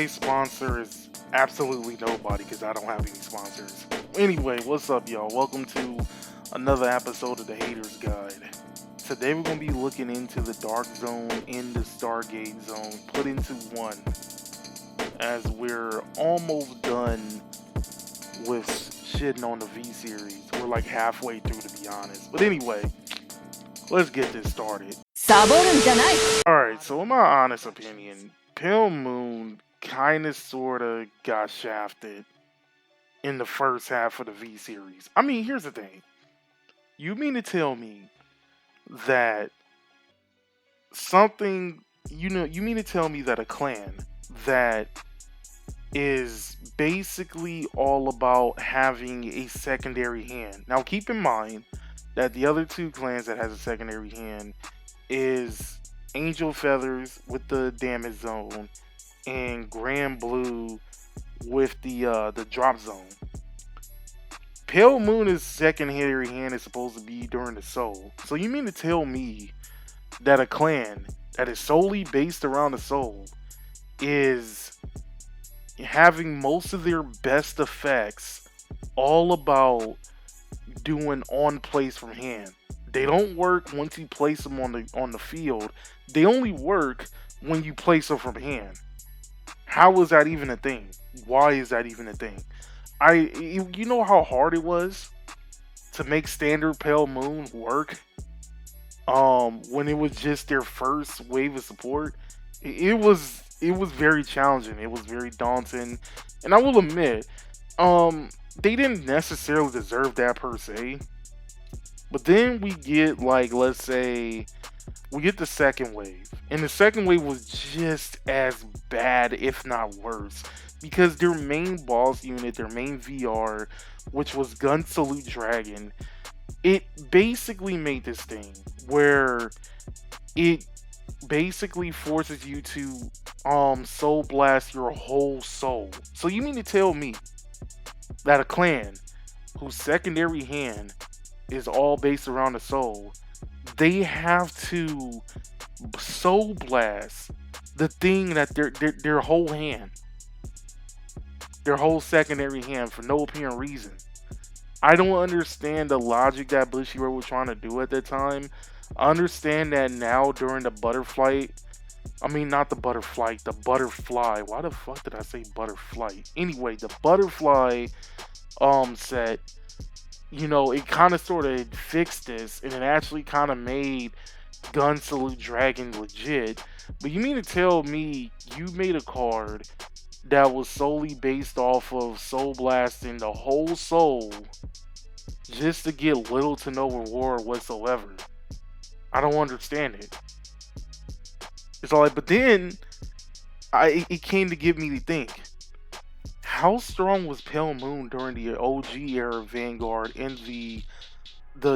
Today's sponsor is absolutely nobody because I don't have any sponsors. Anyway, what's up, y'all? Welcome to another episode of the Haters Guide. Today we're going to be looking into the Dark Zone and the Stargate Zone put into one, as we're almost done with shitting on the V series. We're like halfway through, to be honest. But anyway, let's get this started. Alright, so in my honest opinion, Pale Moon kinda sorta got shafted in the first half of the V series. I mean, here's the thing. You mean to tell me that you mean to tell me that a clan that is basically all about having a secondary hand. Now keep in mind that the other two clans that has a secondary hand is Angel Feathers with the Damage Zone and Grand Blue with the Drop Zone. Pale Moon's secondary hand is supposed to be during the Soul. So you mean to tell me that a clan that is solely based around the Soul is having most of their best effects all about doing on plays from hand? They don't work once you place them on the field. They only work when you place them from hand. How is that even a thing? Why is that even a thing? You know how hard it was to make standard Pale Moon work when it was just their first wave of support. It was very challenging. It was very daunting, and I will admit, they didn't necessarily deserve that per se. But then we get, like, let's say, we get the second wave. And the second wave was just as bad, if not worse. Because their main boss unit, their main VR, which was Gun Salute Dragon, it basically made this thing where it basically forces you to soul blast your whole soul. So you mean to tell me that a clan whose secondary hand is all based around the soul, they have to soul blast the thing that their whole hand, their whole secondary hand, for no apparent reason? I don't understand the logic that Bushiroad was trying to do at that time. I understand that now during the butterfly. Not the butterfly, the butterfly. Why the fuck did I say butterfly? Anyway, the butterfly set, it kind of sort of fixed this, and it actually kind of made Gun Salute Dragon legit. But you mean to tell me you made a card that was solely based off of soul blasting the whole soul just to get little to no reward whatsoever? I don't understand it. It's all like, but then it came to give me to think. How strong was Pale Moon during the OG era Vanguard and the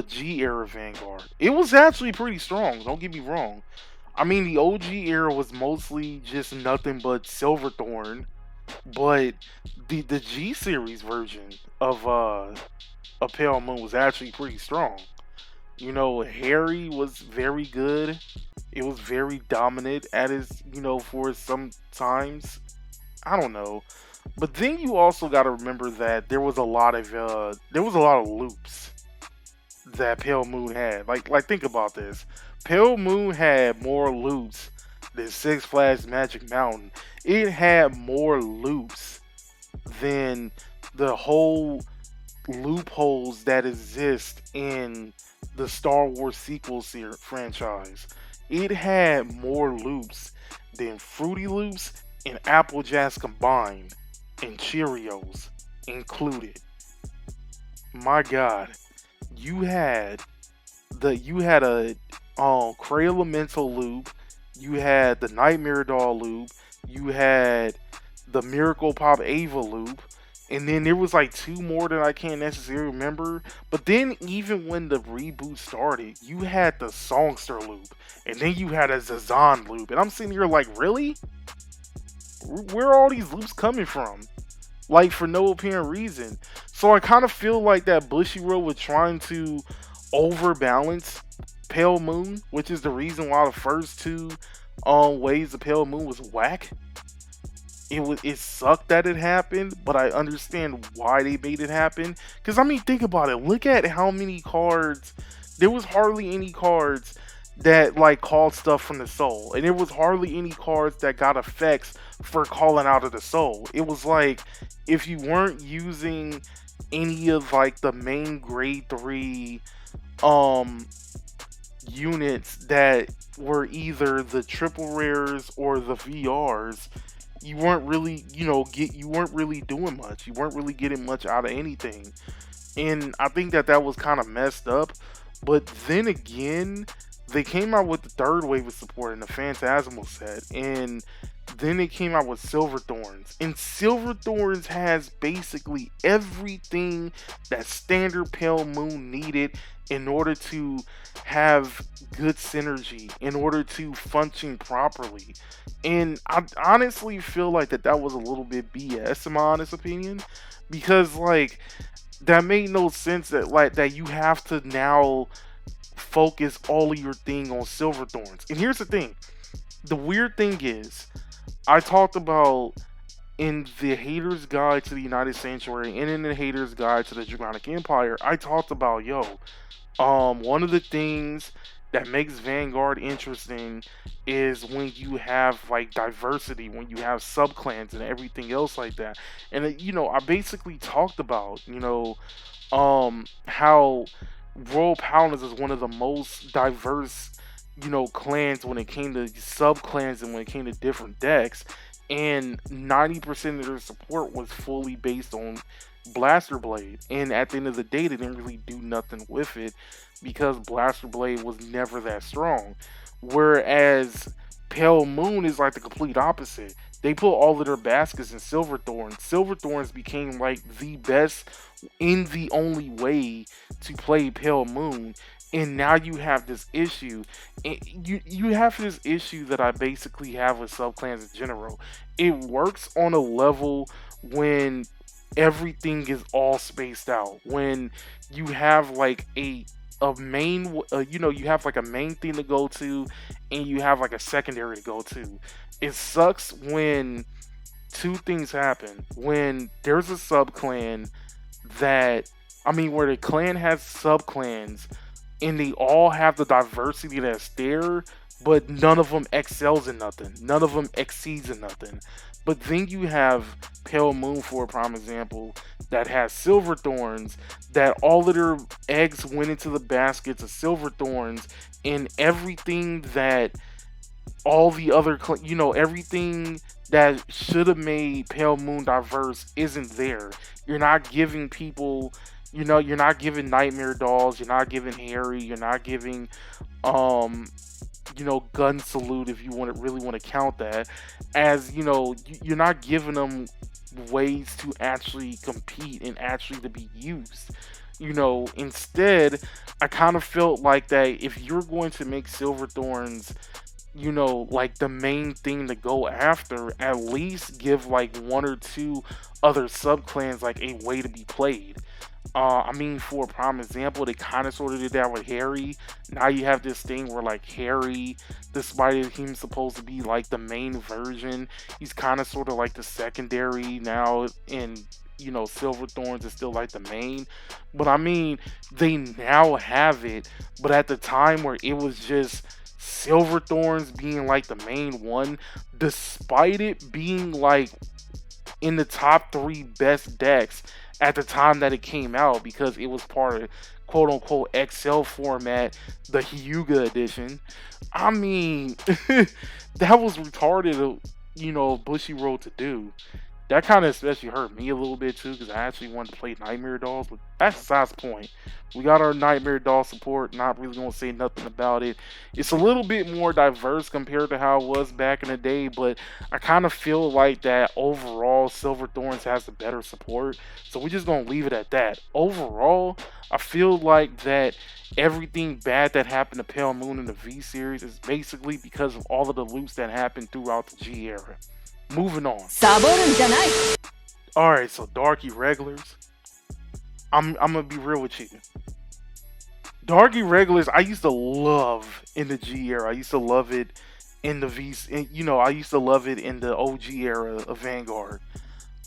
G era Vanguard? It was actually pretty strong, don't get me wrong. The OG era was mostly just nothing but Silverthorn, but the G series version of Pale Moon was actually pretty strong. Harry was very good. It was very dominant at his, for some times. I don't know. But then you also got to remember that there was a lot of loops that Pale Moon had. Like think about this. Pale Moon had more loops than Six Flags Magic Mountain. It had more loops than the whole loopholes that exist in the Star Wars sequel franchise. It had more loops than Fruity Loops and Apple Jacks combined, and Cheerios included. My God, you had a Cray Elemental loop, you had the Nightmare Doll loop, you had the Miracle Pop Ava loop, and then there was like two more that I can't necessarily remember. But then even when the reboot started, you had the Songster loop, and then you had a Zazan loop, and I'm sitting here like, really? Where are all these loops coming from? Like, for no apparent reason. So I kind of feel like that Bushiroad was trying to overbalance Pale Moon, which is the reason why the first two waves of Pale Moon was whack. it sucked that it happened, but I understand why they made it happen. Because I mean, think about it. Look at how many cards. There was hardly any cards that like called stuff from the soul, and there was hardly any cards that got effects for calling out of the soul. It was like if you weren't using any of like the main grade 3 um units that were either the triple rares or the VRs, you weren't really, you weren't really doing much. You weren't really getting much out of anything. And I think that that was kind of messed up. But then again, they came out with the third wave of support in the Phantasmal set, and then they came out with Silver Thorns. And Silver Thorns has basically everything that standard Pale Moon needed in order to have good synergy, in order to function properly. And I honestly feel like that was a little bit BS in my honest opinion, because like that made no sense that like that you have to now focus all of your thing on Silver Thorns. And here's the thing. The weird thing is, I talked about in the Hater's Guide to the United Sanctuary and in the Hater's Guide to the Draconic Empire, I talked about, one of the things that makes Vanguard interesting is when you have like diversity, when you have subclans and everything else like that. And I basically talked about, how Royal Paladins is one of the most diverse, clans when it came to sub clans and when it came to different decks. And 90% of their support was fully based on Blaster Blade. And at the end of the day, they didn't really do nothing with it because Blaster Blade was never that strong. Whereas Pale Moon is like the complete opposite. They put all of their baskets in Silver Thorns. Silver Thorns became like the best in the only way to play Pale Moon. And now you have this issue. And you have this issue that I basically have with subclans in general. It works on a level when everything is all spaced out. When you have like a main, you have like a main thing to go to, and you have like a secondary to go to. It sucks when two things happen. When there's a sub clan where the clan has sub clans and they all have the diversity that's there, but none of them excels in nothing. None of them exceeds in nothing. But then you have Pale Moon, for a prime example, that has Silver Thorns, that all of their eggs went into the baskets of Silver Thorns, and everything that all the other, everything that should have made Pale Moon diverse isn't there. You're not giving people, you're not giving Nightmare Dolls, you're not giving Harry, you're not giving, Gun Salute, if you really want to count that, as, you're not giving them ways to actually compete and actually to be used. Instead, I kind of felt like that if you're going to make Silver Thorns, like the main thing to go after, at least give like one or two other sub clans like a way to be played. For a prime example, they kind of sort of did that with Harry. Now you have this thing where like Harry, despite him supposed to be like the main version, he's kind of sort of like the secondary now, and Silver Thorns is still like the main. But they now have it. But at the time where it was just Silver Thorns being like the main one, despite it being like in the top 3 best decks at the time that it came out, because it was part of quote unquote XL format, the Hyuga edition. That was retarded, Bushiroad to do. That kind of especially hurt me a little bit too, because I actually wanted to play Nightmare Dolls, but that's besides the point. We got our Nightmare Doll support, not really gonna say nothing about it. It's a little bit more diverse compared to how it was back in the day, but I kind of feel like that overall Silver Thorns has the better support, so we're just gonna leave it at that. Overall, I feel like that everything bad that happened to Pale Moon in the V series is basically because of all of the loops that happened throughout the G era. Moving on. Alright, so Darky Regulars. I'm gonna be real with you. Darky Regulars, I used to love in the G era. I used to love it in the V. I used to love it in the OG era of Vanguard.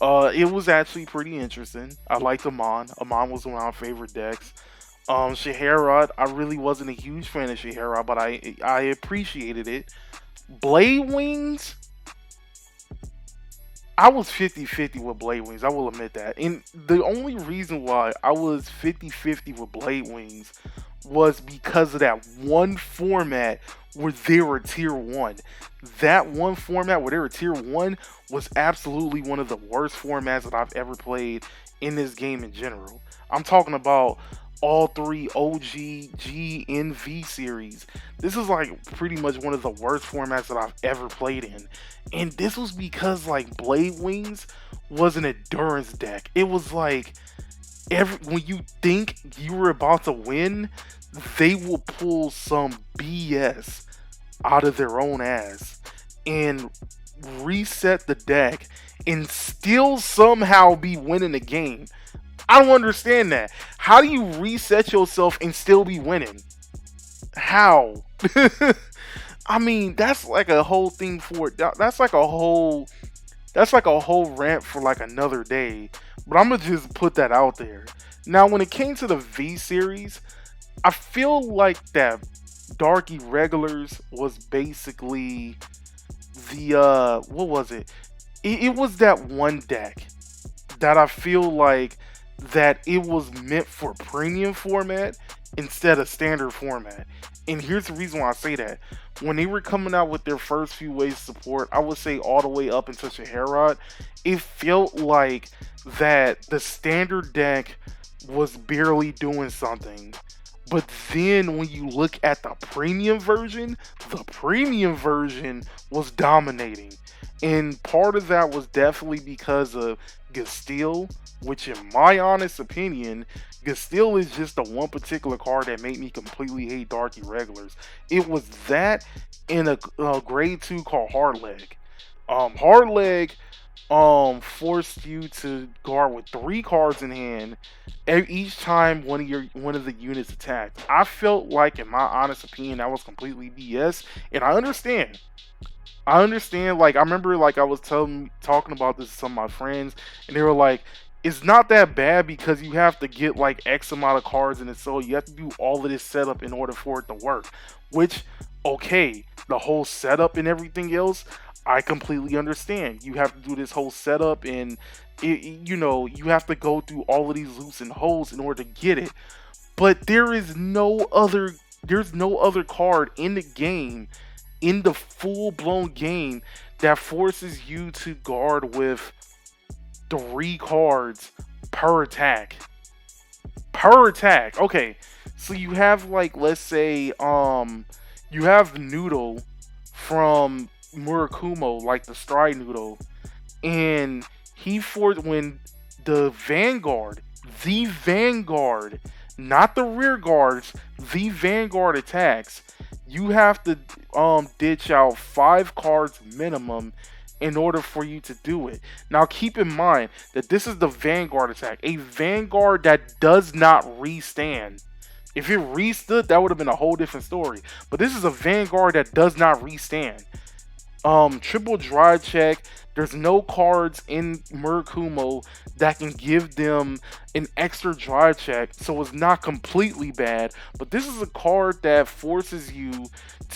It was actually pretty interesting. I liked Amon. Amon was one of my favorite decks. Scheherod, I really wasn't a huge fan of Scheherod, but I appreciated it. Blade Wings, I was 50-50 with Blade Wings, I will admit that. And the only reason why I was 50-50 with Blade Wings was because of that one format where they were tier 1. That one format where they were tier 1 was absolutely one of the worst formats that I've ever played in this game in general. I'm talking about all three OG, G, and V series. This is like pretty much one of the worst formats that I've ever played in. And this was because like Blade Wings was an endurance deck. It was like when you think you were about to win, they will pull some BS out of their own ass and reset the deck and still somehow be winning the game. I don't understand that. How do you reset yourself and still be winning? How? I mean, that's like a whole thing for that's like a whole rant for like another day. But I'm gonna just put that out there. Now, when it came to the V series, I feel like that Darky Regulars was basically the what was it? It was that one deck that I feel like that it was meant for premium format instead of standard format. And here's the reason why I say that. When they were coming out with their first few waves of support, I would say all the way up into Scheherod, it felt like that the standard deck was barely doing something. But then when you look at the premium version was dominating. And part of that was definitely because of Gastille, which in my honest opinion, Gastille is just the one particular card that made me completely hate Darky Regulars. It was that in a grade 2 called Hard Leg. Hard Leg forced you to guard with 3 cards in hand each time one of the units attacked. I felt like, in my honest opinion, that was completely BS, and I understand. Like, I remember, like, I was talking about this to some of my friends, and they were like, it's not that bad because you have to get like X amount of cards in it, so you have to do all of this setup in order for it to work. Which, okay, the whole setup and everything else, I completely understand. You have to do this whole setup, and you have to go through all of these loops and holes in order to get it. But there's no other card in the game, in the full-blown game, that forces you to guard with 3 cards per attack. Okay, so you have, like, let's say you have Noodle from Murakumo, like the Stride Noodle, and when the Vanguard, not the rear guards, the Vanguard attacks, you have to ditch out 5 cards minimum in order for you to do it. Now keep in mind that this is the Vanguard attack, a Vanguard that does not restand. If it restood, that would have been a whole different story. But this is a Vanguard that does not restand. Triple dry check. There's no cards in Murakumo that can give them an extra dry check, so it's not completely bad. But this is a card that forces you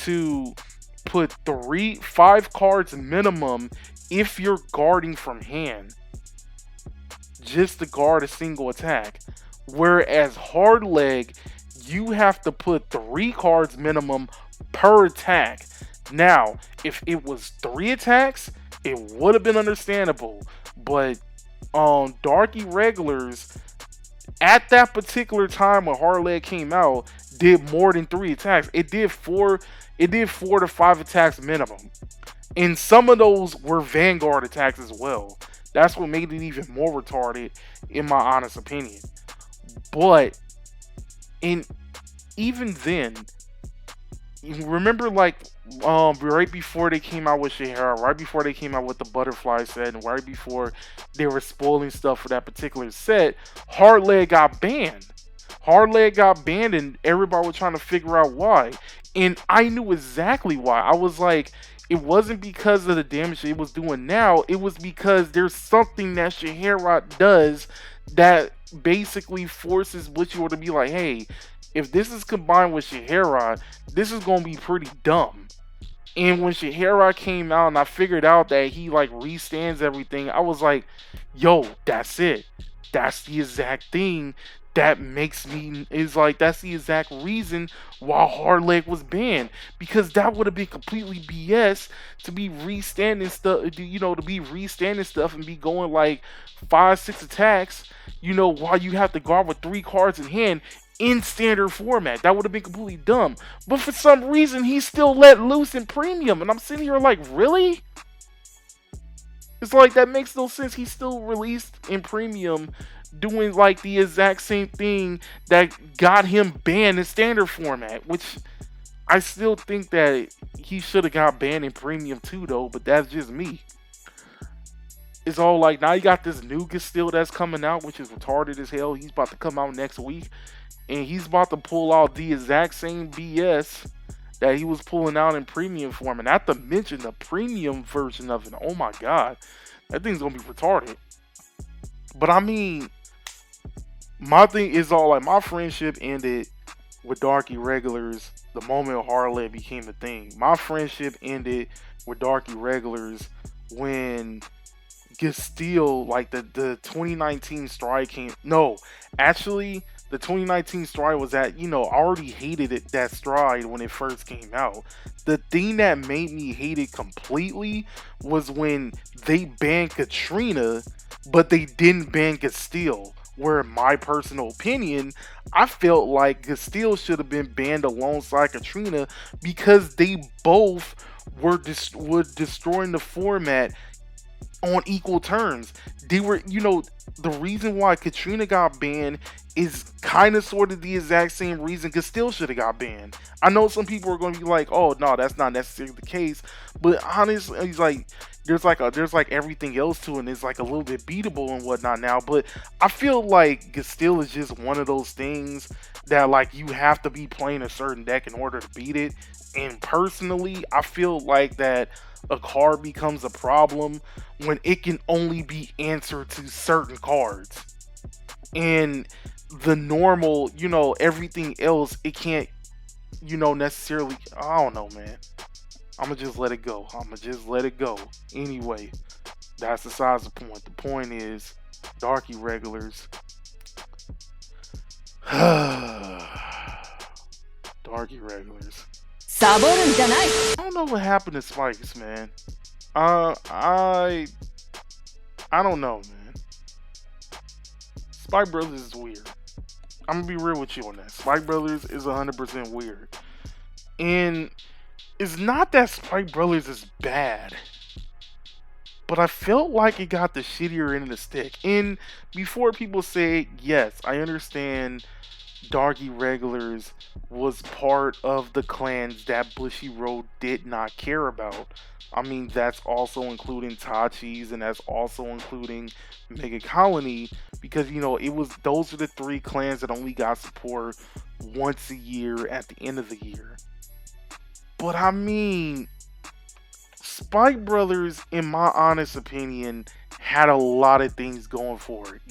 to put 5 cards minimum if you're guarding from hand, just to guard a single attack. Whereas Hard Leg, you have to put 3 cards minimum per attack. Now, if it was 3 attacks, it would have been understandable. But Darky Regulars, at that particular time when Hard Leg came out, did more than 3 attacks. It did 4 to 5 attacks minimum. And some of those were Vanguard attacks as well. That's what made it even more retarded, in my honest opinion. But even then, you remember, like, right before they came out with Scheherod, right before they came out with the Butterfly set, and right before they were spoiling stuff for that particular set, Hard Leg got banned. Hard leg got banned and everybody was trying to figure out why. And I knew exactly why. I was like, it wasn't because of the damage it was doing now. It was because there's something that Shahara does that basically forces Bushiroad to be like, hey, if this is combined with Shahara, this is gonna be pretty dumb. And when Shahara came out and I figured out that he like restands everything, I was like, yo, that's it. That's the exact thing that makes me, is like, that's the exact reason why Hard Leg was banned. Because that would have been completely BS to be restanding stuff, to be restanding stuff and be going like 5-6 attacks, while you have to guard with 3 cards in hand in standard format. That would have been completely dumb. But for some reason, he still let loose in premium. And I'm sitting here like, really? It's like, that makes no sense. He still released in premium doing like the exact same thing that got him banned in standard format, which I still think that he should have got banned in premium too though, but that's just me. It's all like, now you got this new Gastille that's coming out, which is retarded as hell. He's about to come out next week. And he's about to pull out the exact same BS that he was pulling out in premium form. And not to mention the premium version of it. Oh my god. That thing's going to be retarded. But I mean, my thing is all like, my friendship ended with Dark Irregulars the moment Hard Leg became a thing. My friendship ended with Dark Irregulars when Gastille, like the 2019 stride came. No, actually, the 2019 stride was that, I already hated it, that stride, when it first came out. The thing that made me hate it completely was when they banned Katrina, but they didn't ban Gastille. Where, in my personal opinion, I felt like Gastille should have been banned alongside Katrina because they both were destroying the format on equal terms. They were, the reason why Katrina got banned is kind of sort of the exact same reason Gastille should have got banned. I know some people are going to be like, oh no, that's not necessarily the case, but honestly, it's like there's like everything else to it, and it's like a little bit beatable and whatnot now. But I feel like Gastille is just one of those things that like you have to be playing a certain deck in order to beat it. And personally, I feel like that a card becomes a problem when it can only be answered to certain cards. And the normal, everything else, it can't, necessarily, I don't know, man. I'ma just let it go. Anyway, that's besides the point. The point is, Dark Irregulars. Dark Irregulars. I don't know what happened to Spikes, man. I don't know, man. Spike Brothers is weird. I'm gonna be real with you on that. Spike Brothers is 100% weird. And it's not that Spike Brothers is bad, but I felt like it got the shittier end of the stick. And before people say, yes, I understand Dark Irregulars was part of the clans that Bushiroad did not care about. I mean, that's also including Tachi's, and that's also including Mega Colony, because those are the 3 clans that only got support once a year at the end of the year. But I mean, Spike Brothers, in my honest opinion, had a lot of things going for it.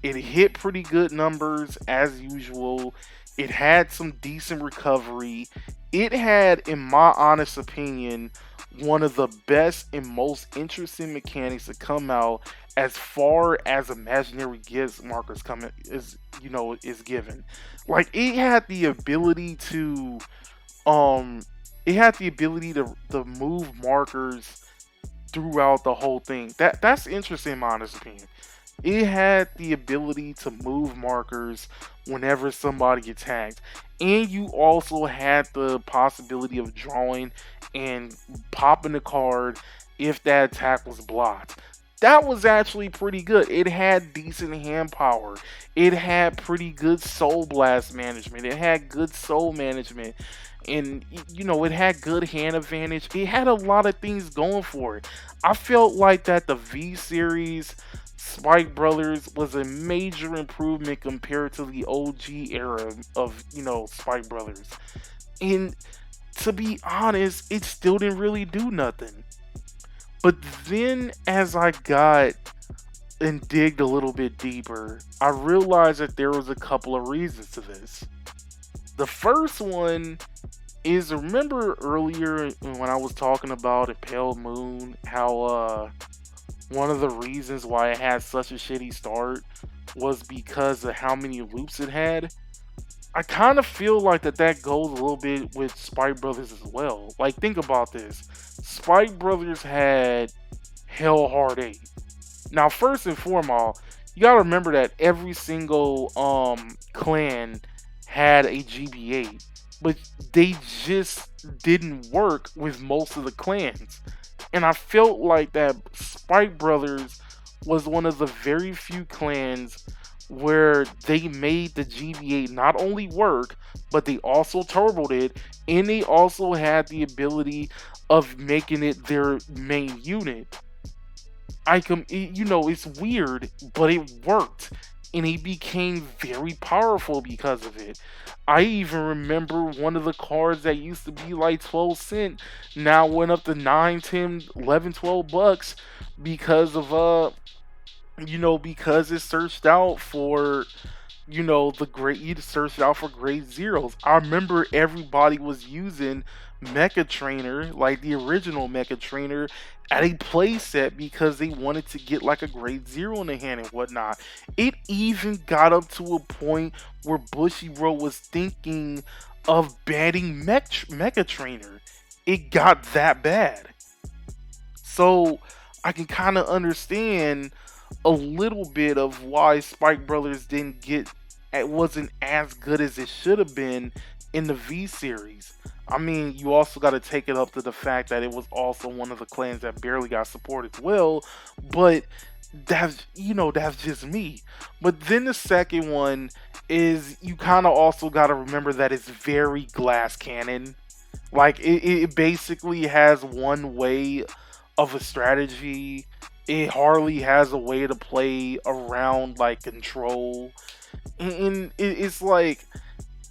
It hit pretty good numbers as usual. It had some decent recovery. It had, in my honest opinion, one of the best and most interesting mechanics to come out as far as imaginary gifts markers is given. Like, it had the ability to move markers throughout the whole thing. That's interesting in my honest opinion. It had the ability to move markers whenever somebody attacked. And you also had the possibility of drawing and popping a card if that attack was blocked. That was actually pretty good. It had decent hand power. It had pretty good soul blast management. It had good soul management. And, it had good hand advantage. It had a lot of things going for it. I felt like that the V-Series Spike Brothers was a major improvement compared to the OG era of, Spike Brothers. And to be honest, it still didn't really do nothing. But then as I got and digged a little bit deeper, I realized that there was a couple of reasons to this. The first one is, remember earlier when I was talking about Pale Moon, how one of the reasons why it had such a shitty start was because of how many loops it had? I kind of feel like that goes a little bit with Spike Brothers as well. Like, think about this. Spike Brothers had Hell Hard 8. Now, first and foremost, you gotta remember that every single clan had a GB8, but they just didn't work with most of the clans. And I felt like that Spike Brothers was one of the very few clans where they made the GB8 not only work, but they also turboed it, and they also had the ability of making it their main unit. It's weird, but it worked, and he became very powerful because of it. I even remember one of the cards that used to be like 12 cent now went up to 9, 10, 11, 12 bucks because of because it searched out for you searched out for grade zeros. I remember everybody was using Mecha Trainer, like the original Mecha Trainer, at a playset because they wanted to get like a grade zero in the hand and whatnot. It even got up to a point where Bushiroad was thinking of banning Mecha Trainer. It got that bad. So I can kind of understand a little bit of why Spike Brothers it wasn't as good as it should have been in the V series. I mean, you also got to take it up to the fact that it was also one of the clans that barely got support as well, but that's just me. But then the second one is, you kind of also got to remember that it's very glass cannon. Like, it basically has one way of a strategy. It hardly has a way to play around like control, and it's like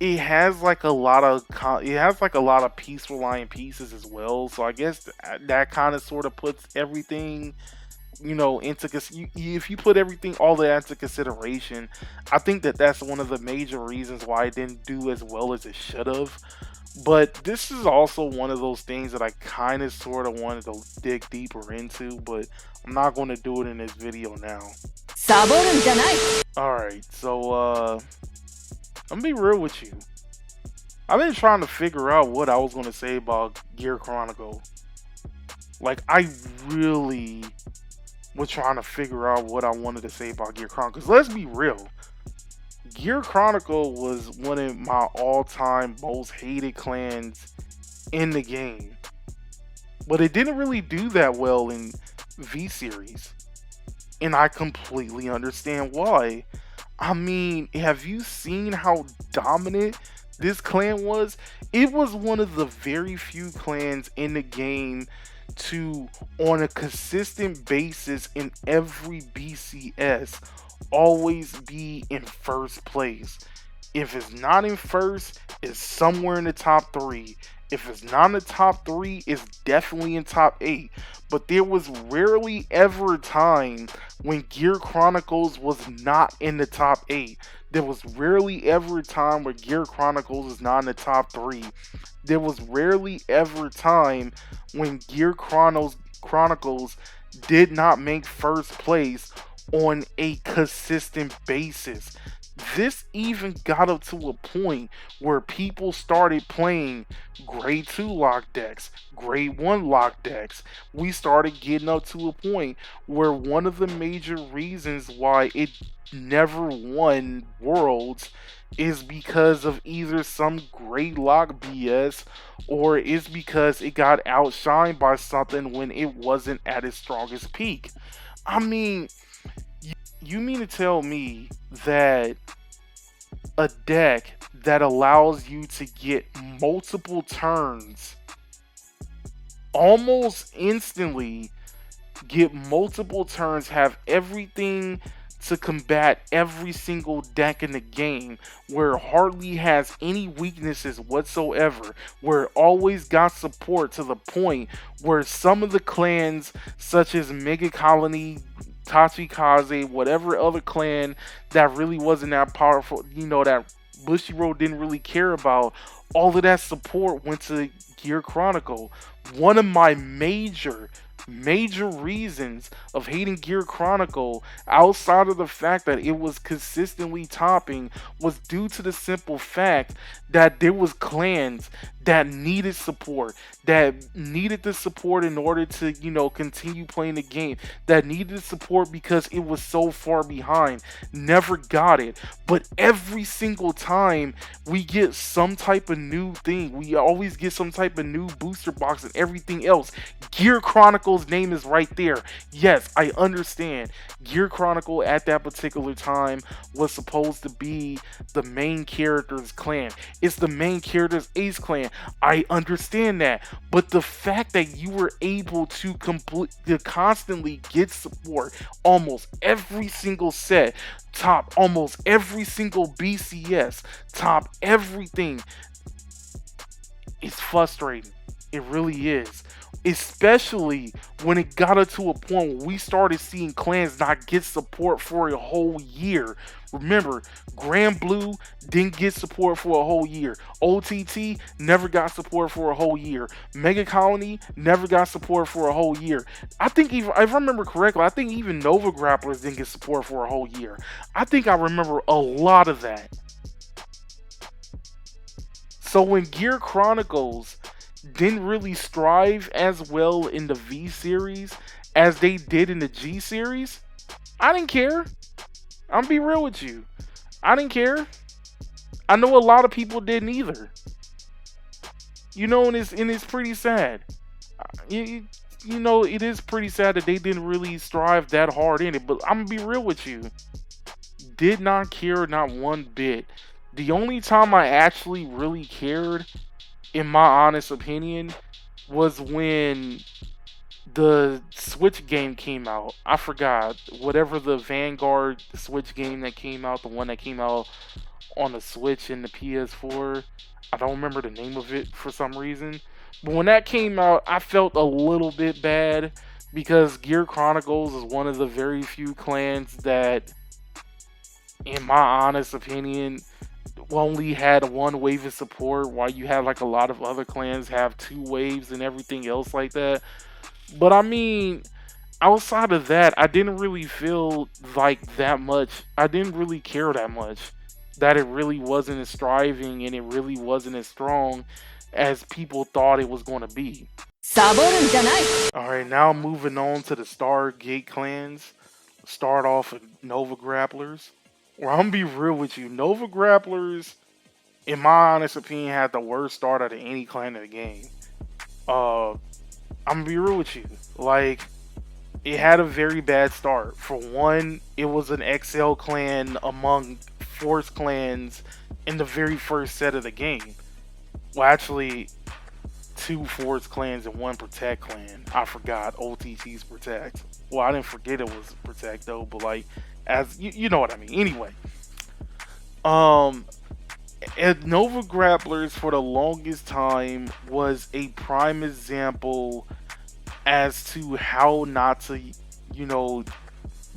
it has like a lot of piece reliant pieces as well. So I guess that kind of sort of puts everything if you put all that into consideration, I think that's one of the major reasons why it didn't do as well as it should have. But this is also one of those things that I kind of sort of wanted to dig deeper into, but I'm not going to do it in this video now. Alright, so I'm gonna be real with you. I've been trying to figure out what I was going to say about Gear Chronicle. Like, I really was trying to figure out what I wanted to say about Gear Chronicle. Because let's be real, Gear Chronicle was one of my all-time most hated clans in the game. But it didn't really do that well in V-Series. And I completely understand why. I mean, have you seen how dominant this clan was? It was one of the very few clans in the game to, on a consistent basis in every BCS, always be in first place. If it's not in first, it's somewhere in the top 3. If it's not in the top 3, it's definitely in top 8. But there was rarely ever a time when Gear Chronicles was not in the top 8. There was rarely ever a time where Gear Chronicles is not in the top 3. There was rarely ever a time when Gear Chronicles did not make first place on a consistent basis. This even got up to a point where people started playing grade 2 lock decks, grade 1 lock decks. We started getting up to a point where one of the major reasons why it never won Worlds is because of either some grade lock BS, or is because it got outshined by something when it wasn't at its strongest peak. I mean, you mean to tell me that a deck that allows you to get multiple turns almost instantly get multiple turns, have everything to combat every single deck in the game, where it hardly has any weaknesses whatsoever, where it always got support to the point where some of the clans, such as Mega Colony, Tachikaze, whatever other clan that really wasn't that powerful, that Bushiroad didn't really care about, all of that support went to Gear Chronicle. One of my major reasons of hating Gear Chronicle, outside of the fact that it was consistently topping, was due to the simple fact that there was clans that needed support, that needed the support in order to, continue playing the game, that needed support because it was so far behind, never got it. But every single time we get some type of new thing, we always get some type of new booster box and everything else, Gear Chronicle's name is right there. Yes, I understand. Gear Chronicle at that particular time was supposed to be the main character's clan. It's the main character's ace clan. I understand that. But the fact that you were able to constantly get support almost every single set, top almost every single BCS, top everything, it's frustrating. It really is. Especially when it got up to a point where we started seeing clans not get support for a whole year. Remember, Grand Blue didn't get support for a whole year. OTT never got support for a whole year. Mega Colony never got support for a whole year. I think, even if I remember correctly, I think even Nova Grapplers didn't get support for a whole year. I think I remember a lot of that. So when Gear Chronicles didn't really strive as well in the V series as they did in the G series, I didn't care. I'm gonna be real with you. I didn't care. I know a lot of people didn't either. And it's pretty sad. It is pretty sad that they didn't really strive that hard in it. But I'm gonna be real with you. Did not care, not one bit. The only time I actually really cared, in my honest opinion, was when the Switch game came out. I forgot, whatever the Vanguard Switch game that came out, the one that came out on the Switch and the PS4. I don't remember the name of it for some reason. But when that came out, I felt a little bit bad because Gear Chronicles is one of the very few clans that, in my honest opinion, only had one wave of support, while you had like a lot of other clans have 2 waves and everything else like that. But I mean, outside of that, I didn't really feel like that much. I didn't really care that much that it really wasn't as striving and it really wasn't as strong as people thought it was going to be. Alright, now moving on to the Stargate clans. Start off with Nova Grapplers. Well, I'm gonna be real with you. Nova Grapplers, in my honest opinion, had the worst start out of any clan in the game. I'm gonna be real with you. Like, it had a very bad start. For one, it was an XL clan among Force clans in the very first set of the game. Well, actually, 2 Force clans and 1 Protect clan. I forgot OTT's Protect. Well, I didn't forget it was Protect though, but like, as you know what I mean. Anyway, and Nova Grapplers for the longest time was a prime example as to how not to,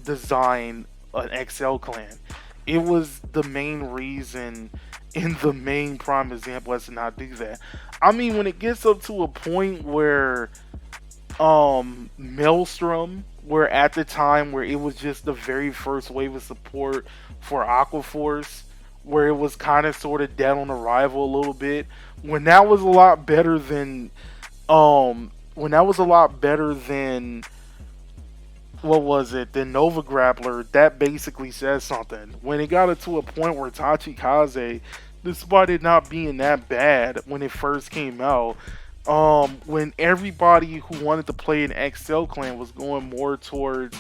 design an XL clan. It was the main reason and the main prime example as to not do that. I mean, when it gets up to a point where Maelstrom, where at the time where it was just the very first wave of support for Aquaforce, where it was kind of sort of dead on arrival a little bit, when that was a lot better than what was it, the Nova Grappler, that basically says something. When it got it to a point where Tachikaze, despite it not being that bad when it first came out, when everybody who wanted to play an XL clan was going more towards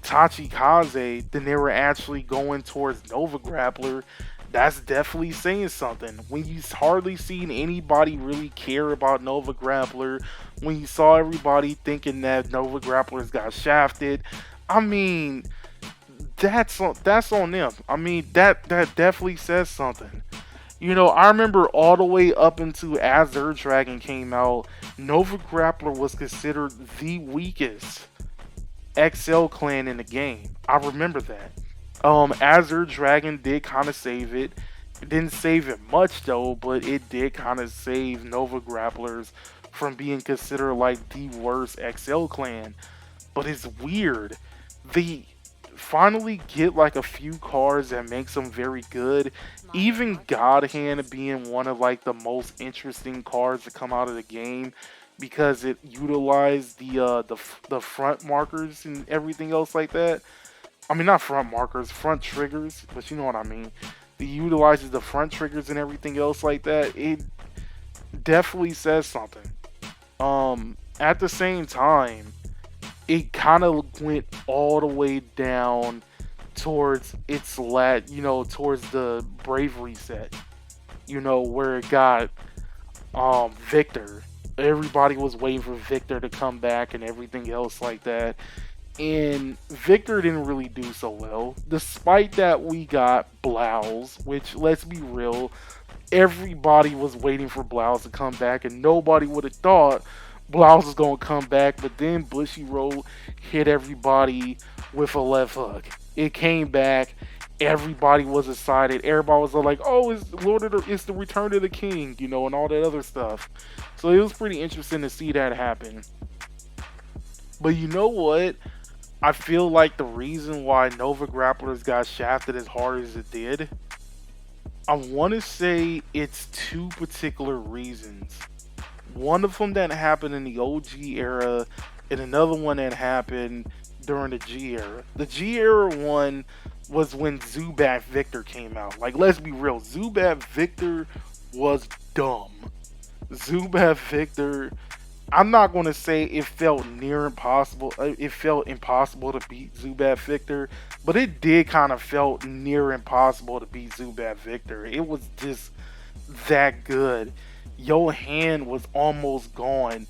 Tachikaze than they were actually going towards Nova Grappler, That's definitely saying something. When you hardly seen anybody really care about Nova Grappler, when you saw everybody thinking that Nova Grapplers got shafted, I mean, that's on them. I mean, that definitely says something. I remember all the way up until Azure Dragon came out, Nova Grappler was considered the weakest XL clan in the game. I remember that. Azure Dragon did kind of save it. It didn't save it much though, but it did kind of save Nova Grapplers from being considered like the worst XL clan. But it's weird. They finally get like a few cards that makes them very good. Even God Hand being one of like the most interesting cards to come out of the game because it utilized the front markers and everything else like that. I mean, not front markers, front triggers, but you know what I mean. It utilizes the front triggers and everything else like that. It definitely says something. At the same time, it kind of went all the way down towards towards the bravery set. Where it got Victor. Everybody was waiting for Victor to come back and everything else like that. And Victor didn't really do so well. Despite that, we got Blouse, which, let's be real, everybody was waiting for Blouse to come back, and nobody would have thought Blouse was going to come back. But then Bushiroad hit everybody with a left hook. It came back. Everybody was excited. Everybody was like, "Oh, it's the return of the king," and all that other stuff. So it was pretty interesting to see that happen. But you know what? I feel like the reason why Nova Grapplers got shafted as hard as it did, I want to say it's two particular reasons. One of them that happened in the OG era, and another one that happened during the G era. The G era one was when Zubat Victor came out. Like, let's be real, Zubat Victor was dumb. Zubat Victor, I'm not going to say it felt near impossible. It felt impossible to beat Zubat Victor, but it did kind of felt near impossible to beat Zubat Victor. It was just that good. Your hand was almost gone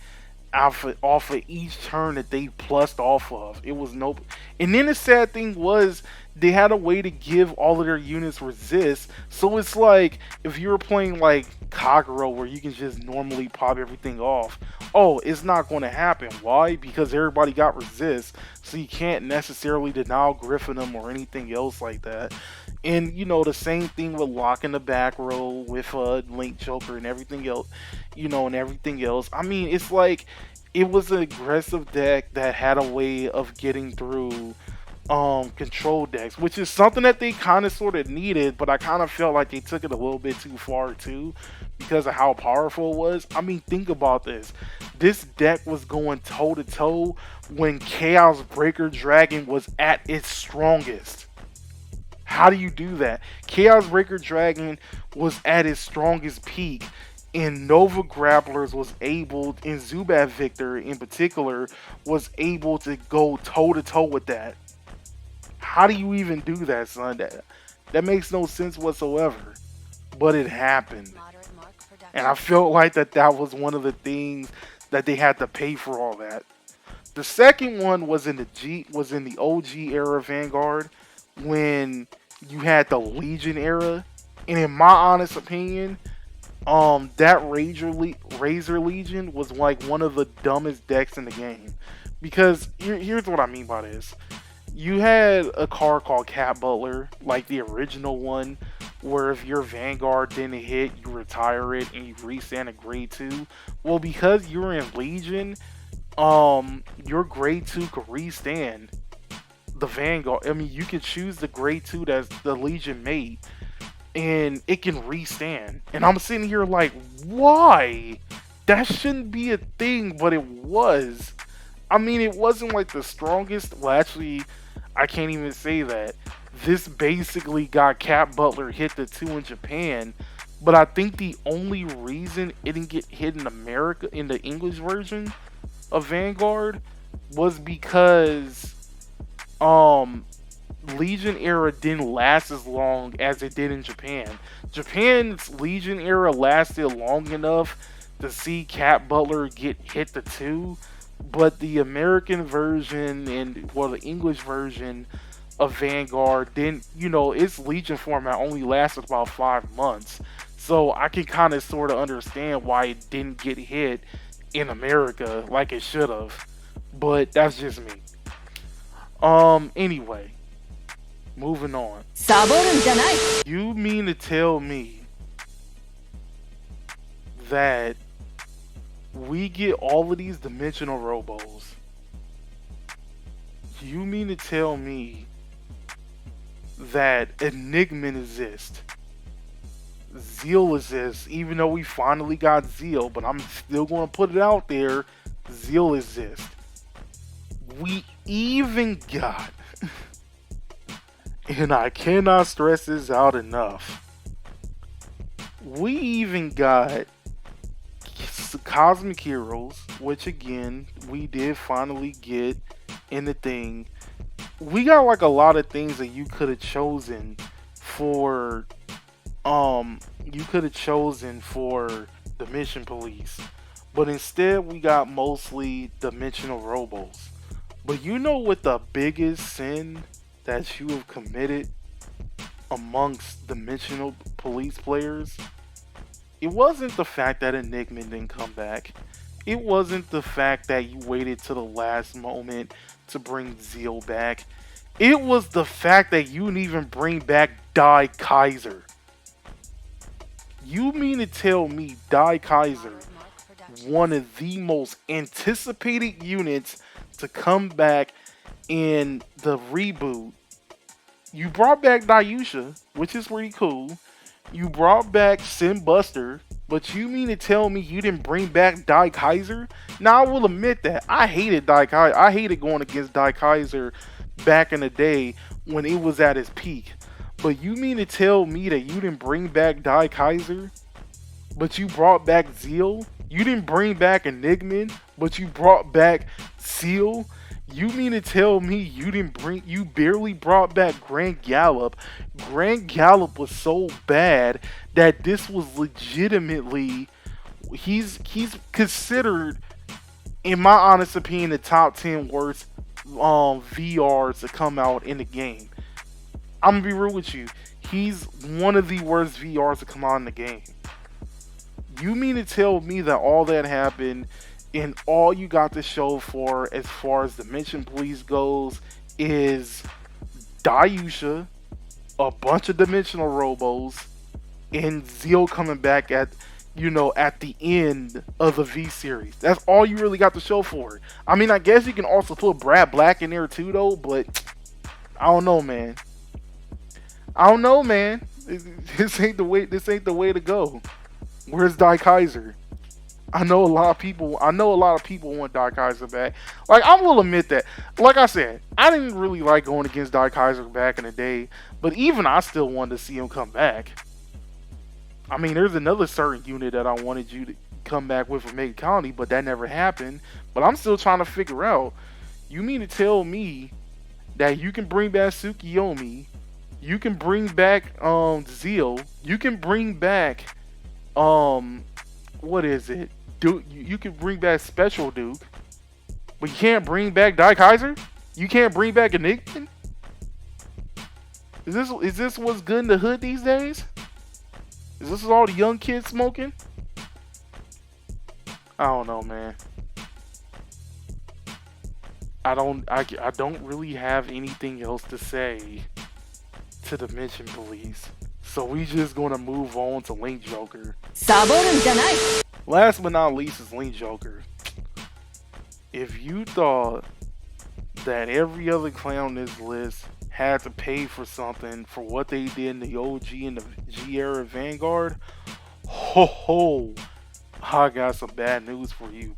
off of each turn that they plussed off of. It was no. And then the sad thing was they had a way to give all of their units resist. So it's like if you were playing like Kagero where you can just normally pop everything off. Oh, it's not going to happen. Why? Because everybody got resist. So you can't necessarily deny Griffin them or anything else like that. And the same thing with locking the back row with Link Joker and everything else, and everything else. I mean, it's like it was an aggressive deck that had a way of getting through control decks, which is something that they kind of sort of needed, but I kind of felt like they took it a little bit too far too because of how powerful it was. I mean, think about this. This deck was going toe to toe when Chaos Breaker Dragon was at its strongest. How do you do that? Chaos Breaker Dragon was at its strongest peak, and Nova Grapplers was able, and Zubat Victor in particular, was able to go toe to toe with that. How do you even do that, son? That makes no sense whatsoever. But it happened. And I felt like that was one of the things that they had to pay for all that. The second one was in the OG era Vanguard when you had the Legion era. And in my honest opinion, that Razor Legion was like one of the dumbest decks in the game. Because here's what I mean by this. You had a card called Cat Butler, like the original one, where if your Vanguard didn't hit, you retire it and you restand a grade 2. Well, because you're in Legion, your grade 2 could restand the Vanguard. I mean, you can choose the grade 2 that the Legion made, and it can restand. And I'm sitting here like, why? That shouldn't be a thing, but it was. I mean, it wasn't like the strongest. Well, actually, I can't even say that. This basically got Cat Butler hit the 2 in Japan, but I think the only reason it didn't get hit in America, in the English version of Vanguard, was because Legion era didn't last as long as it did in Japan. Japan's Legion era lasted long enough to see Cat Butler get hit to 2, but the American version and well the English version of Vanguard didn't, its Legion format only lasted about 5 months. So I can kind of sort of understand why it didn't get hit in America like it should have. But that's just me. Anyway, moving on. You mean to tell me that we get all of these dimensional robos? You mean to tell me that Enigma exists? Zeal exists, even though we finally got Zeal, but I'm still going to put it out there. Zeal exists. We even got, and I cannot stress this out enough, we even got Cosmic Heroes, which again, we did finally get in the thing. We got like a lot of things that you could have chosen for Dimension Police, but instead we got mostly dimensional robos. But you know what the biggest sin that you have committed amongst dimensional police players? It wasn't the fact that Enigma didn't come back. It wasn't the fact that you waited to the last moment to bring Zeal back. It was the fact that you didn't even bring back Dai Kaiser. You mean to tell me Dai Kaiser, one of the most anticipated units to come back in the reboot? You brought back Dayusha, which is pretty cool. You brought back Sin Buster, but you mean to tell me you didn't bring back Dai Kaiser? Now, I will admit that I hated Dai Kaiser. I hated going against Dai Kaiser back in the day when it was at its peak. But you mean to tell me that you didn't bring back Dai Kaiser, but you brought back Zeal? You didn't bring back Enigma, but you brought back Seal? You mean to tell me you barely brought back Grand Gallop? Grand Gallop was so bad that this was legitimately, he's considered, in my honest opinion, the top 10 worst VRs to come out in the game. I'm gonna be real with you. He's one of the worst VRs to come out in the game. You mean to tell me that all that happened and all you got to show for as far as Dimension Police goes is Dayusha, a bunch of dimensional robos, and Zeal coming back at the end of the V series? That's all you really got to show for it. I mean, I guess you can also put Brad Black in there too though, but I don't know, man. This ain't the way to go. Where's Dai Kaiser? I know a lot of people want Dai Kaiser back. Like, I will admit that. Like I said, I didn't really like going against Dai Kaiser back in the day, but even I still wanted to see him come back. I mean, there's another certain unit that I wanted you to come back with from Mega County, but that never happened. But I'm still trying to figure out. You mean to tell me that you can bring back Tsukiyomi? You can bring back Zeal. You can bring back what is it? Duke. You can bring back Special Duke, but you can't bring back Dai Kaiser. You can't bring back Enigma. Is this what's good in the hood these days? Is this all the young kids smoking? I don't know, man. I don't really have anything else to say to Dimension Police. So we just gonna move on to Link Joker. Last but not least is Link Joker. If you thought that every other clown on this list had to pay for something for what they did in the OG and the G era Vanguard, I got some bad news for you.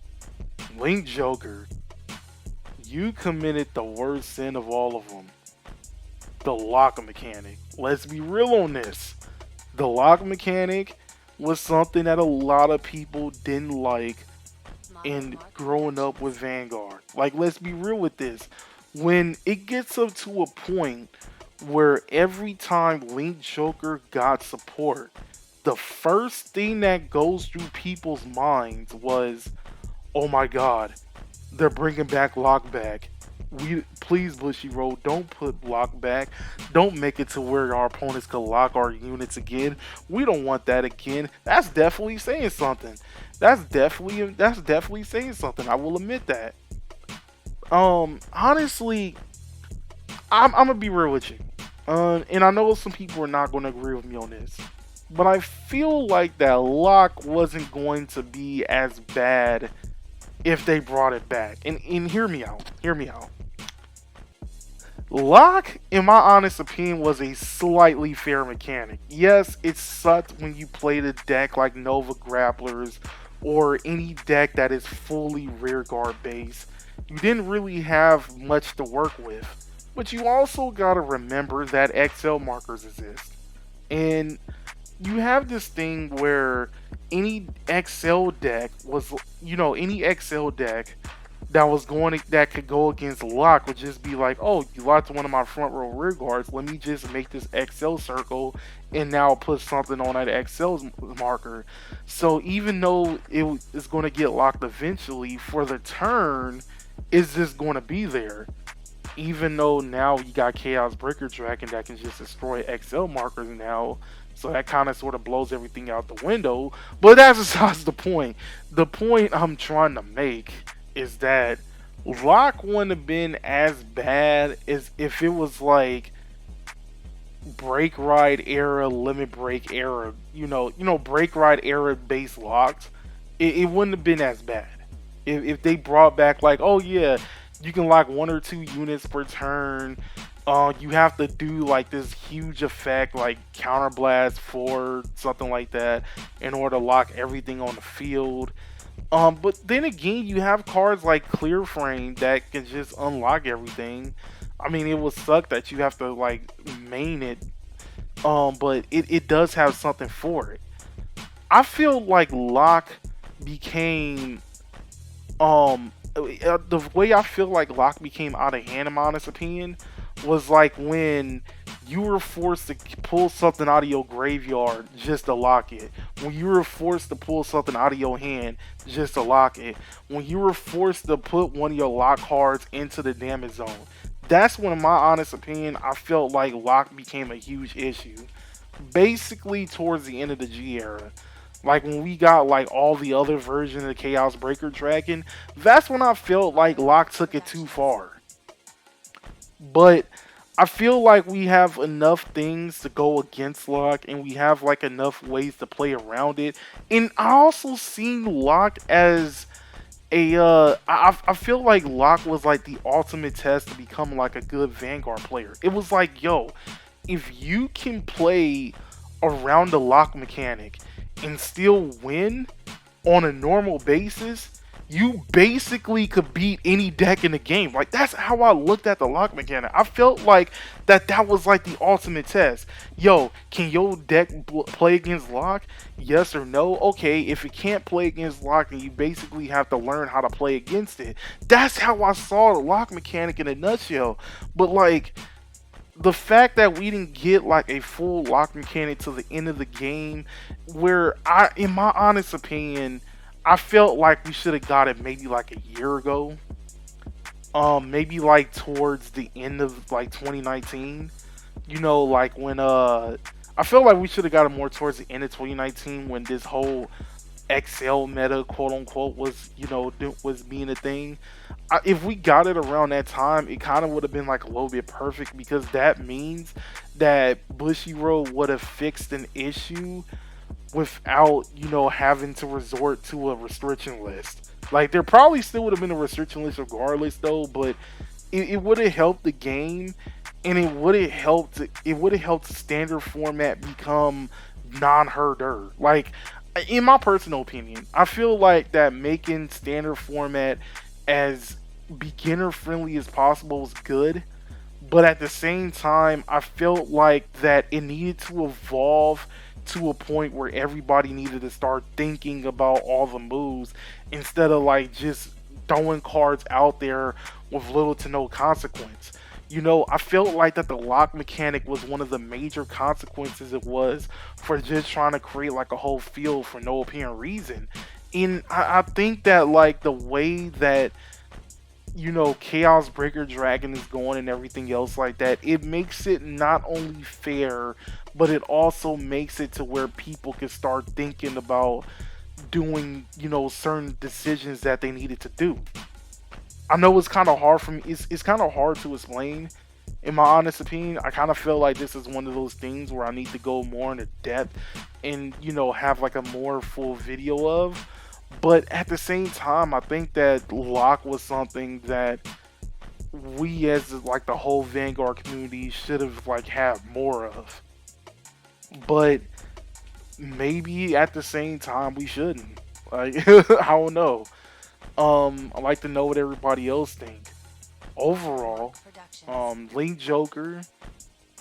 Link Joker, you committed the worst sin of all of them. The lock mechanic. Let's be real on this. The lock mechanic was something that a lot of people didn't like in growing up with Vanguard. Like, let's be real with this. When it gets up to a point where every time Link Joker got support, the first thing that goes through people's minds was, oh my god, they're bringing back Lockback. We please Bushiroad, don't put Lock back. Don't make it to where our opponents could lock our units again. We don't want that again. That's definitely saying something. That's definitely saying something. I will admit that. Honestly, I'm gonna be real with you. And I know some people are not gonna agree with me on this, but I feel like that lock wasn't going to be as bad if they brought it back. And hear me out. Hear me out. Lock, in my honest opinion, was a slightly fair mechanic. Yes, it sucked when you played a deck like Nova Grapplers or any deck that is fully rearguard based. You didn't really have much to work with. But you also gotta remember that XL markers exist. And you have this thing where any XL deck was, any XL deck that could go against lock would just be like, oh, you locked one of my front row rear guards. Let me just make this XL circle and now put something on that XL marker. So even though is going to get locked eventually, for the turn, it's just going to be there. Even though now you got Chaos Breaker Dragon that can just destroy XL markers now, so that kind of sort of blows everything out the window. But that's besides the point. The point I'm trying to make is that Lock wouldn't have been as bad as if it was like Break Ride era, Limit Break era, Break Ride era based locks. It wouldn't have been as bad if they brought back like, oh yeah, you can lock 1 or 2 units per turn. You have to do like this huge effect like Counterblast 4, something like that, in order to lock everything on the field. But then again, you have cards like Clear Frame that can just unlock everything. I mean, it would suck that you have to like main it, but it does have something for it. I feel like Lock became the way I feel like Lock became out of hand, in my honest opinion, was like when you were forced to pull something out of your graveyard just to lock it. When you were forced to pull something out of your hand just to lock it. When you were forced to put one of your lock cards into the damage zone. That's when, in my honest opinion, I felt like lock became a huge issue. Basically towards the end of the G era. Like when we got like all the other versions of Chaos Breaker Dragon, that's when I felt like lock took it too far. But I feel like we have enough things to go against lock, and we have like enough ways to play around it. And I also seen lock as I feel like lock was like the ultimate test to become like a good Vanguard player. It was like, yo, if you can play around the lock mechanic and still win on a normal basis, you basically could beat any deck in the game. Like, that's how I looked at the lock mechanic. I felt like that was like the ultimate test. Yo, can your deck play against lock? Yes or no? Okay, if it can't play against lock, then you basically have to learn how to play against it. That's how I saw the lock mechanic in a nutshell. But like, the fact that we didn't get like a full lock mechanic to the end of the game, where in my honest opinion, I felt like we should have got it maybe like a year ago. Maybe like towards the end of like 2019. Like when I feel like we should have got it more towards the end of 2019 when this whole XL meta, quote unquote, was being a thing. If we got it around that time, it kind of would have been like a little bit perfect, because that means that Bushiroad would have fixed an issue without, having to resort to a restriction list. Like, there probably still would have been a restriction list regardless though, but it would have helped the game, and it would have helped standard format become non-herder. Like, in my personal opinion, I feel like that making standard format as beginner friendly as possible is good, but at the same time, I felt like that it needed to evolve to a point where everybody needed to start thinking about all the moves instead of like just throwing cards out there with little to no consequence. I felt like that the lock mechanic was one of the major consequences it was for just trying to create like a whole field for no apparent reason. And I think that like the way that Chaos Breaker Dragon is going and everything else like that, it makes it not only fair, but it also makes it to where people can start thinking about doing, certain decisions that they needed to do. I know it's kind of hard for me. It's kind of hard to explain. In my honest opinion, I kind of feel like this is one of those things where I need to go more into depth and have like a more full video of. But at the same time, I think that lock was something that we as like the whole Vanguard community should have like had more of. But maybe at the same time we shouldn't. Like I don't know. I like to know what everybody else think. Overall, Link Joker,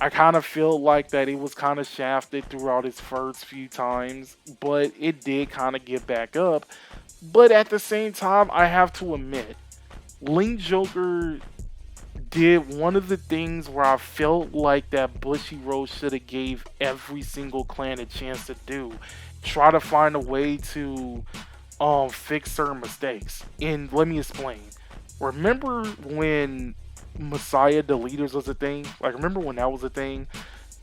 I kind of feel like that it was kind of shafted throughout his first few times, but it did kind of get back up. But at the same time, I have to admit, Link Joker did one of the things where I felt like that Bushiroad should have gave every single clan a chance to do. Try to find a way to fix certain mistakes. And let me explain. Remember when Messiah Deleters was a thing? Like remember when that was a thing?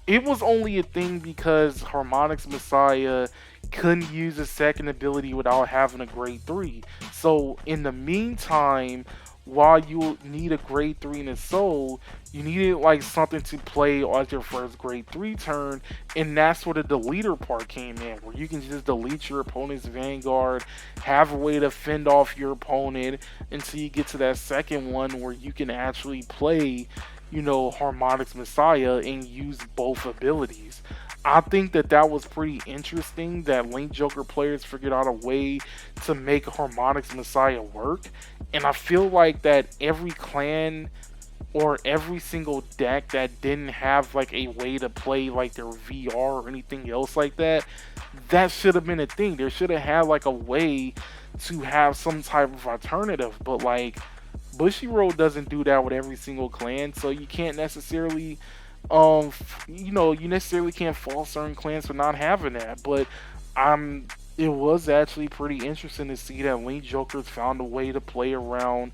It was only a thing because Harmonix Messiah couldn't use a second ability without having a grade 3. So in the meantime, while you need a grade 3 in his soul, you needed like something to play as your first grade 3 turn, and that's where the deleter part came in, where you can just delete your opponent's Vanguard, have a way to fend off your opponent until you get to that second one where you can actually play Harmonix Messiah and use both abilities. I think that that was pretty interesting that Link Joker players figured out a way to make Harmonix Messiah work. And I feel like that every clan or every single deck that didn't have like a way to play like their VR or anything else like that, that should have been a thing. There should have had like a way to have some type of alternative. But like Bushiroad doesn't do that with every single clan, so you can't necessarily you necessarily can't fault certain clans for not having that. But it was actually pretty interesting to see that Link Joker's found a way to play around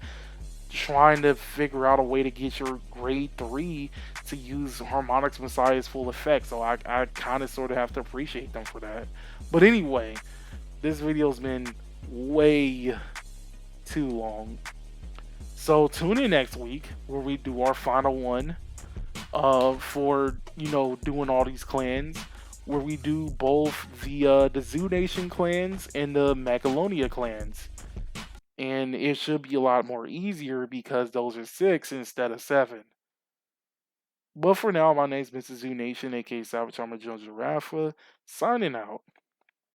trying to figure out a way to get your grade 3 to use Harmonix Messiah's full effect. So I kind of sort of have to appreciate them for that. But anyway, this video's been way too long. So tune in next week where we do our final one for doing all these clans, where we do both the Zoo Nation clans and the Magalonia clans. And it should be a lot more easier because those are 6 instead of 7. But for now, my name is Mr. Zoo Nation, aka Savage Armor Jones Giraffe, signing out.